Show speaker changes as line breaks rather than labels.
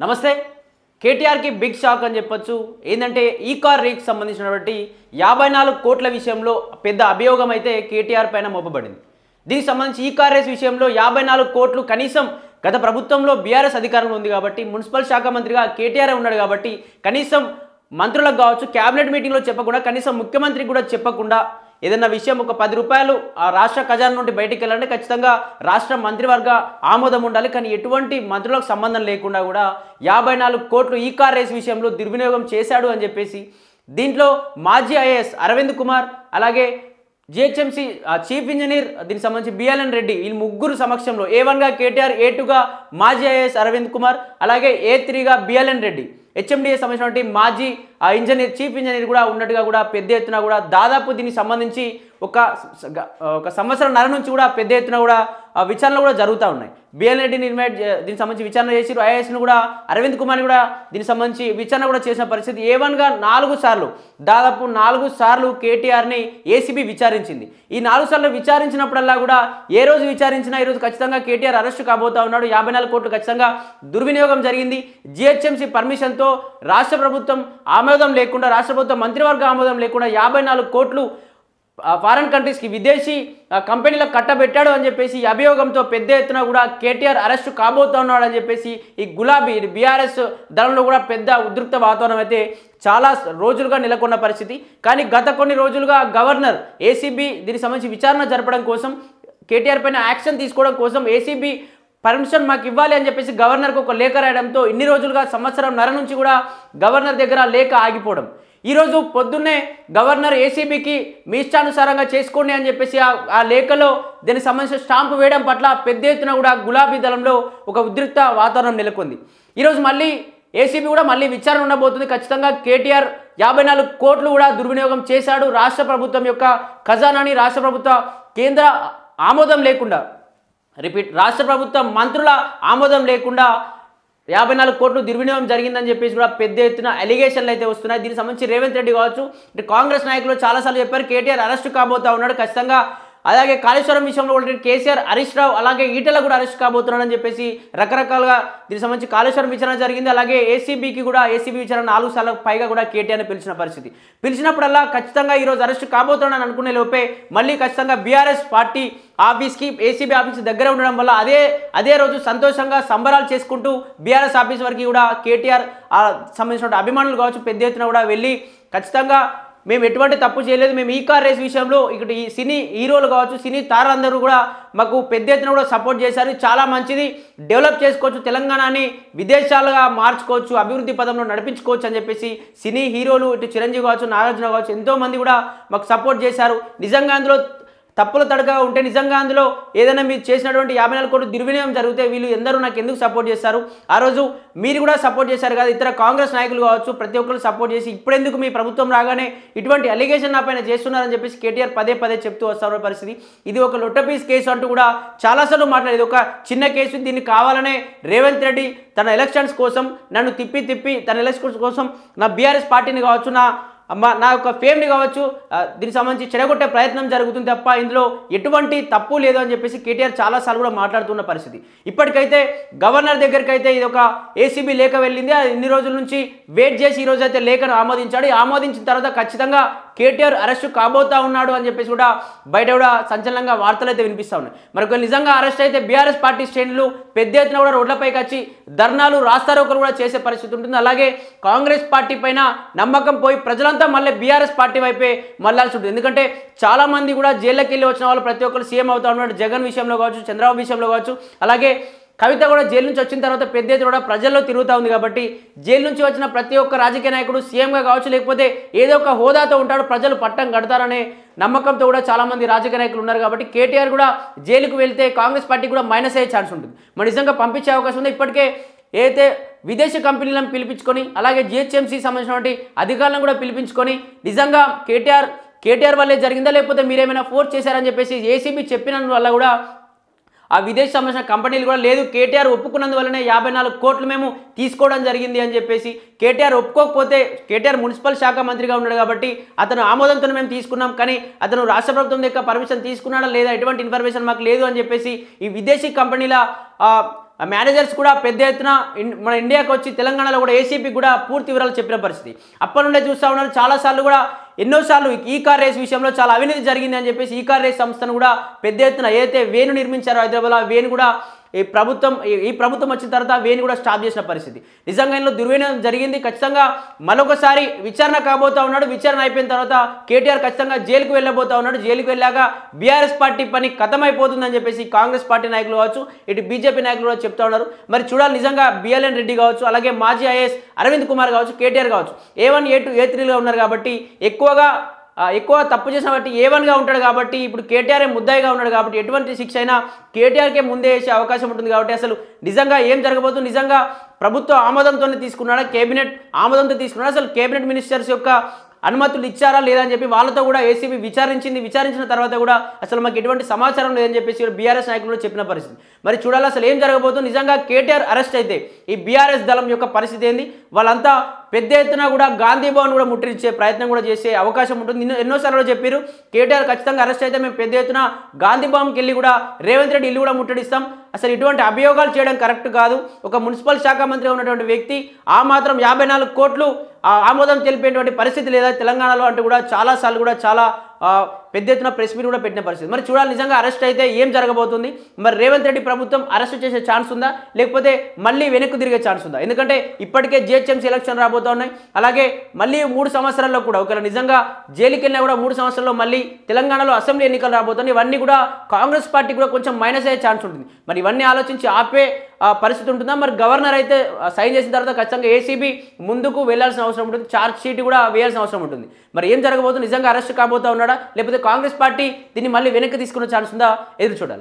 నమస్తే. కేటీఆర్కి big shock అని చెప్పొచ్చు. ఏంటంటే ఈ కార్ రేక్ సంబంధించినటువంటి 54 కోట్ల విషయంలో పెద్ద అభియోగం అయితే కేటీఆర్ పైన మోపబడింది. దీనికి సంబంధించి ఈ కార్ రేస్ విషయంలో 54 కోట్లు కనీసం గత ప్రభుత్వంలో బీఆర్ఎస్ అధికారంలో ఉంది కాబట్టి, మున్సిపల్ శాఖ మంత్రిగా కేటీఆర్ ఉన్నాడు కాబట్టి కనీసం మంత్రులకు కావచ్చు క్యాబినెట్ మీటింగ్లో చెప్పకుండా, కనీసం ముఖ్యమంత్రికి కూడా చెప్పకుండా ఏదైనా విషయం ఒక 10 రూపాయలు ఆ రాష్ట్ర ఖజానా నుండి బయటికి వెళ్ళాలంటే ఖచ్చితంగా రాష్ట్ర మంత్రివర్గ ఆమోదం ఉండాలి. కానీ ఎటువంటి మంత్రులకు సంబంధం లేకుండా కూడా 54 కోట్లు ఈ కార్ రేస్ విషయంలో దుర్వినియోగం చేశాడు అని చెప్పేసి దీంట్లో మాజీ ఐఏఎస్ అరవింద్ కుమార్, అలాగే జిహెచ్ఎంసీ చీఫ్ ఇంజనీర్ దీనికి సంబంధించి బిఎల్ఎన్ రెడ్డి, వీళ్ళు ముగ్గురు సమక్షంలో A1గా కేటీఆర్, A2గా మాజీ ఐఏఎస్ అరవింద్ కుమార్, అలాగే A3గా బిఎల్ఎన్ రెడ్డి, హెచ్ఎండిఏ సంబంధించినటువంటి మాజీ ఇంజనీర్ చీఫ్ ఇంజనీర్ కూడా ఉన్నట్టుగా కూడా పెద్ద ఎత్తున కూడా దాదాపు దీనికి సంబంధించి ఒక సంవత్సరంన్నర నుంచి కూడా పెద్ద ఎత్తున కూడా విచారణలు కూడా జరుగుతూ ఉన్నాయి. బిఎల్ రెడ్డిని ఇన్వైట్ దీనికి సంబంధించి విచారణ చేసి ఐఏఎస్ను కూడా అరవింద్ కుమార్ని కూడా దీనికి సంబంధించి విచారణ కూడా చేసిన పరిస్థితి. A1గా 4 సార్లు దాదాపు 4 సార్లు కేటీఆర్ని ఏసీబీ విచారించింది. ఈ 4 సార్లు విచారించినప్పుడల్లా కూడా ఏ రోజు విచారించినా ఈరోజు ఖచ్చితంగా కేటీఆర్ అరెస్టు కాబోతా ఉన్నాడు. 54 కోట్లు ఖచ్చితంగా దుర్వినియోగం జరిగింది. జిహెచ్ఎంసీ పర్మిషన్తో రాష్ట్ర ప్రభుత్వం ఆమోదం లేకుండా, రాష్ట్ర ప్రభుత్వం మంత్రివర్గ ఆమోదం లేకుండా 54 కోట్లు ఫారెన్ కంట్రీస్కి విదేశీ కంపెనీలకు కట్టబెట్టాడు అని చెప్పేసి ఈ అభియోగంతో పెద్ద ఎత్తున కూడా కేటీఆర్ అరెస్టు కాబోతా ఉన్నాడు అని చెప్పేసి ఈ గులాబీ బీఆర్ఎస్ దళంలో కూడా పెద్ద ఉద్రిక్త వాతావరణం అయితే చాలా రోజులుగా నెలకొన్న పరిస్థితి. కానీ గత కొన్ని రోజులుగా గవర్నర్ ఏసీబీ దీనికి సంబంధించి విచారణ జరపడం కోసం, కేటీఆర్ పైన యాక్షన్ తీసుకోవడం కోసం ఏసీబీ పర్మిషన్ మాకు ఇవ్వాలి అని చెప్పేసి గవర్నర్కు ఒక లేఖ రాయడంతో ఇన్ని రోజులుగా సంవత్సరంన్నర నుంచి కూడా గవర్నర్ దగ్గర లేఖ ఆగిపోవడం. ఈరోజు పొద్దున్నే గవర్నర్ ఏసీబీకి మీ ఇష్టానుసారంగా చేసుకోండి అని చెప్పేసి ఆ లేఖలో దీనికి సంబంధించిన స్టాంపు వేయడం పట్ల పెద్ద ఎత్తున కూడా గులాబీ దళంలో ఒక ఉద్రిక్త వాతావరణం నెలకొంది. ఈరోజు మళ్ళీ ఏసీబీ కూడా మళ్ళీ విచారణ ఉండబోతుంది. ఖచ్చితంగా కేటీఆర్ 54 కోట్లు కూడా దుర్వినియోగం చేశాడు. రాష్ట్ర ప్రభుత్వం యొక్క ఖజానాని రాష్ట్ర ప్రభుత్వ కేంద్ర ఆమోదం లేకుండా, రాష్ట్ర ప్రభుత్వం మంత్రుల ఆమోదం లేకుండా 54 కోట్లు దుర్వినియోగం జరిగిందని చెప్పేసి కూడా పెద్ద ఎత్తున అలిగేషన్లు అయితే వస్తున్నాయి. దీనికి సంబంధించి రేవంత్ రెడ్డి కావచ్చు, కాంగ్రెస్ నాయకులు చాలాసార్లు చెప్పారు కేటీఆర్ అరెస్టు కాబోతా ఉన్నాడు ఖచ్చితంగా. అలాగే కాళేశ్వరం విషయంలో కూడా కేసీఆర్, హరీష్ రావు, అలాగే ఈటెల కూడా అరెస్ట్ కాబోతున్నాడని చెప్పేసి రకరకాలుగా దీనికి సంబంధించి కాళేశ్వరం విచారణ జరిగింది. అలాగే ఏసీబీ విచారణ 4 సార్లు పైగా కూడా కేటీఆర్ని పిలిచిన పరిస్థితి. పిలిచినప్పుడల్లా ఖచ్చితంగా ఈరోజు అరెస్ట్ కాబోతున్నాడని అనుకునే లోపే మళ్ళీ ఖచ్చితంగా బీఆర్ఎస్ పార్టీ ఆఫీస్కి, ఏసీబీ ఆఫీస్ దగ్గర ఉండడం వల్ల అదే రోజు సంతోషంగా సంబరాలు చేసుకుంటూ బీఆర్ఎస్ ఆఫీస్ వరకు కూడా కేటీఆర్ సంబంధించిన అభిమానులు కావచ్చు పెద్ద ఎత్తున కూడా వెళ్ళి ఖచ్చితంగా మేము ఎటువంటి తప్పు చేయలేదు, మేము ఈ కార్ రేస్ విషయంలో ఇక్కడ ఈ సినీ హీరోలు కావచ్చు, సినీ తారలందరూ కూడా మాకు పెద్ద ఎత్తున కూడా సపోర్ట్ చేశారు, చాలా మంచిది, డెవలప్ చేసుకోవచ్చు, తెలంగాణని విదేశాలుగా మార్చుకోవచ్చు, అభివృద్ధి పదంలో నడిపించుకోవచ్చు అని చెప్పేసి సినీ హీరోలు ఇటు చిరంజీవి కావచ్చు, నాగార్జున కావచ్చు ఎంతోమంది కూడా మాకు సపోర్ట్ చేశారు. నిజంగా అందులో తప్పుల తడకగా ఉంటే, నిజంగా అందులో ఏదైనా మీరు చేసినటువంటి 54 కోట్లు దుర్వినియోగం జరిగితే వీళ్ళు ఎందరూ నాకు ఎందుకు సపోర్ట్ చేస్తారు, ఆ రోజు మీరు కూడా సపోర్ట్ చేశారు కదా, ఇతర కాంగ్రెస్ నాయకులు కావచ్చు ప్రతి ఒక్కరు సపోర్ట్ చేసి ఇప్పుడెందుకు మీ ప్రభుత్వం రాగానే ఇటువంటి అలిగేషన్ నా పైన చేస్తున్నారని చెప్పేసి కేటీఆర్ పదే చెప్తూ వస్తున్న పరిస్థితి. ఇది ఒక లొట్టపీస్ కేసు అంటూ కూడా చాలాసార్లు మాట్లాడేది. ఒక చిన్న కేసు, దీన్ని కావాలనే రేవంత్ రెడ్డి తన ఎలక్షన్స్ కోసం నన్ను తిప్పి తన ఎలక్షన్స్ కోసం నా బీఆర్ఎస్ పార్టీని కావచ్చు, నా యొక్క ఫేమ్ని కావచ్చు దీనికి సంబంధించి చెడగొట్టే ప్రయత్నం జరుగుతుంది తప్ప ఇందులో ఎటువంటి తప్పు లేదు అని చెప్పేసి కేటీఆర్ చాలాసార్లు కూడా మాట్లాడుతున్న పరిస్థితి. ఇప్పటికైతే గవర్నర్ దగ్గరికి అయితే ఇది ఒక ఏసీబీ లేఖ వెళ్ళింది. ఇన్ని రోజుల నుంచి వెయిట్ చేసి ఈరోజు అయితే లేఖను ఆమోదించాడు. ఆమోదించిన తర్వాత ఖచ్చితంగా కేటీఆర్ అరెస్టు కాబోతా ఉన్నాడు అని చెప్పేసి కూడా బయట కూడా సంచలనంగా వార్తలు అయితే వినిపిస్తూ ఉన్నాయి. మరి నిజంగా అరెస్ట్ అయితే బీఆర్ఎస్ పార్టీ శ్రేణులు పెద్ద ఎత్తున కూడా రోడ్లపైకి వచ్చి ధర్నాలు, రాస్తారోకలు కూడా చేసే పరిస్థితి ఉంటుంది. అలాగే కాంగ్రెస్ పార్టీ పైన నమ్మకం పోయి ప్రజలంతా మళ్ళీ బీఆర్ఎస్ పార్టీ వైపే మళ్ళాల్సి ఉంటుంది. ఎందుకంటే చాలా మంది కూడా జైల్లోకి వెళ్ళి వచ్చిన వాళ్ళు ప్రతి ఒక్కరు సీఎం అవుతా ఉన్నారు. జగన్ విషయంలో కావచ్చు, చంద్రబాబు విషయంలో కావచ్చు, అలాగే కవిత కూడా జైలు నుంచి వచ్చిన తర్వాత పెద్ద ఎత్తున కూడా ప్రజల్లో తిరుగుతూ ఉంది. కాబట్టి జైలు నుంచి వచ్చిన ప్రతి ఒక్క రాజకీయ నాయకుడు సీఎంగా కావచ్చు, లేకపోతే ఏదో ఒక హోదాతో ఉంటాడు, ప్రజలు పట్టం కడతారనే నమ్మకంతో కూడా చాలామంది రాజకీయ నాయకులు ఉన్నారు. కాబట్టి కేటీఆర్ కూడా జైలుకు వెళ్తే కాంగ్రెస్ పార్టీ కూడా మైనస్ అయ్యే ఛాన్స్ ఉంటుంది. మరి నిజంగా పంపించే అవకాశం ఉంది. ఇప్పటికే ఏదైతే విదేశీ కంపెనీలను పిలిపించుకొని, అలాగే జిహెచ్ఎంసీ సంబంధించినటువంటి అధికారులను కూడా పిలిపించుకొని నిజంగా కేటీఆర్ వల్లే జరిగిందా లేకపోతే మీరేమైనా ఫోర్స్ చేశారని చెప్పేసి ఏసీబీ చెప్పినందువల్ల కూడా ఆ విదేశీ సంబంధించిన కంపెనీలు కూడా లేదు, కేటీఆర్ ఒప్పుకున్నందువల్లనే 54 కోట్లు మేము తీసుకోవడం జరిగింది అని చెప్పేసి, కేటీఆర్ ఒప్పుకోకపోతే కేటీఆర్ మున్సిపల్ శాఖ మంత్రిగా ఉన్నాడు కాబట్టి అతను ఆమోదంతో మేము తీసుకున్నాం, కానీ అతను రాష్ట్ర ప్రభుత్వం దగ్గర పర్మిషన్ తీసుకున్నాడా లేదా ఎటువంటి ఇన్ఫర్మేషన్ మాకు లేదు అని చెప్పేసి ఈ విదేశీ కంపెనీల మేనేజర్స్ కూడా పెద్ద ఎత్తున మన ఇండియాకి వచ్చి తెలంగాణలో కూడా ఏసీపీ కూడా పూర్తి వివరాలు చెప్పిన పరిస్థితి. అప్పటి నుండే చూస్తూ ఉన్నారు. చాలాసార్లు కూడా ఎన్నోసార్లు ఈ కార్ రేస్ విషయంలో చాలా అవినీతి జరిగింది అని చెప్పేసి ఈ కార్ రేస్ సంస్థను కూడా పెద్ద ఎత్తున ఏదైతే వేణు నిర్మించారో హైదరాబాద్లో ఆ వేణు కూడా ఈ ప్రభుత్వం వచ్చిన తర్వాత వేణు కూడా స్టాప్ చేసిన పరిస్థితి. నిజంగా ఇందులో దుర్వినియోగం జరిగింది. ఖచ్చితంగా మరొకసారి విచారణ కాబోతా ఉన్నాడు. విచారణ అయిపోయిన తర్వాత కేటీఆర్ ఖచ్చితంగా జైలుకు వెళ్ళబోతా ఉన్నాడు. జైలుకు వెళ్ళాక బీఆర్ఎస్ పార్టీ పని ఖతమైపోతుందని చెప్పేసి కాంగ్రెస్ పార్టీ నాయకులు కావచ్చు, ఇటు బీజేపీ నాయకులు కూడా చెప్తా ఉన్నారు. మరి చూడాలి నిజంగా బిఎల్ఎన్ రెడ్డి కావచ్చు, అలాగే మాజీ ఐఏఎస్ అరవింద్ కుమార్ కావచ్చు, కేటీఆర్ కావచ్చు A1 A2 A3గా ఉన్నారు కాబట్టి ఎక్కువ తప్పు చేసిన బట్టి A1గా ఉంటాడు కాబట్టి ఇప్పుడు కేటీఆర్ ముద్దాయిగా ఉన్నాడు కాబట్టి ఎటువంటి శిక్ష అయినా కేటీఆర్కే ముందే వేసే అవకాశం ఉంటుంది. కాబట్టి అసలు నిజంగా ఏం జరగబోతుంది, నిజంగా ప్రభుత్వ ఆమోదంతోనే తీసుకున్నాడా, కేబినెట్ ఆమోదంతో తీసుకున్నాడా, అసలు కేబినెట్ మినిస్టర్స్ యొక్క అనుమతులు ఇచ్చారా లేదా అని చెప్పి వాళ్ళతో కూడా ఏసీబీ విచారించిన తర్వాత కూడా అసలు మాకు ఎటువంటి సమాచారం లేదని చెప్పేసి బీఆర్ఎస్ నాయకులు చెప్పిన పరిస్థితి. మరి చూడాలి అసలు ఏం జరగబోతుంది. నిజంగా కేటీఆర్ అరెస్ట్ అయితే ఈ బీఆర్ఎస్ దళం యొక్క పరిస్థితి ఏంది, వాళ్ళంతా పెద్ద ఎత్తున కూడా గాంధీ భవన్ కూడా ముట్టడించే ప్రయత్నం కూడా చేసే అవకాశం ఉంటుంది. ఎన్నోసార్లు చెప్పారు కేటీఆర్ ఖచ్చితంగా అరెస్ట్ అయితే మేము పెద్ద ఎత్తున గాంధీ భవన్కి వెళ్ళి కూడా రేవంత్ రెడ్డి ఇల్లు కూడా ముట్టడిస్తాం. అసలు ఇటువంటి అభియోగాలు చేయడం కరెక్ట్ కాదు. ఒక మున్సిపల్ శాఖ మంత్రిగా ఉన్నటువంటి వ్యక్తి ఆ మాత్రం 54 కోట్లు ఆమోదం తెలిపేటువంటి పరిస్థితి లేదా తెలంగాణలో అంటూ కూడా చాలాసార్లు కూడా చాలా పెద్ద ఎత్తున ప్రెస్ మీట్ కూడా పెట్టిన పరిస్థితి. మరి చూడాలి నిజంగా అరెస్ట్ అయితే ఏం జరగబోతుంది. మరి రేవంత్ రెడ్డి ప్రభుత్వం అరెస్ట్ చేసే ఛాన్స్ ఉందా, లేకపోతే మళ్ళీ వెనక్కు తిరిగే ఛాన్స్ ఉందా? ఎందుకంటే ఇప్పటికే జిహెచ్ఎంసీ ఎలక్షన్ రాబోతూ ఉన్నాయి. అలాగే మళ్ళీ 3 సంవత్సరాల్లో కూడా ఒకవేళ నిజంగా జైలుకి వెళ్ళినా కూడా 3 సంవత్సరాల్లో మళ్ళీ తెలంగాణలో అసెంబ్లీ ఎన్నికలు రాబోతున్నాయి. ఇవన్నీ కూడా కాంగ్రెస్ పార్టీ కూడా కొంచెం మైనస్ అయ్యే ఛాన్స్ ఉంటుంది. మరి ఇవన్నీ ఆలోచించి ఆపే పరిస్థితి ఉంటుందా? మరి గవర్నర్ అయితే సైన్ చేసిన తర్వాత ఖచ్చితంగా ఏసీబీ ముందుకు వెళ్లాల్సిన అవసరం ఉంటుంది, ఛార్జ్ షీట్ కూడా వేయాల్సిన అవసరం ఉంటుంది. మరి ఏం జరగబోతుంది, నిజంగా అరెస్ట్ కాబోతా ఉన్నాడా, లేకపోతే కాంగ్రెస్ పార్టీ దీన్ని మళ్ళీ వెనక్కి తీసుకునే ఛాన్స్ ఉందా, ఎదురు చూడాలి.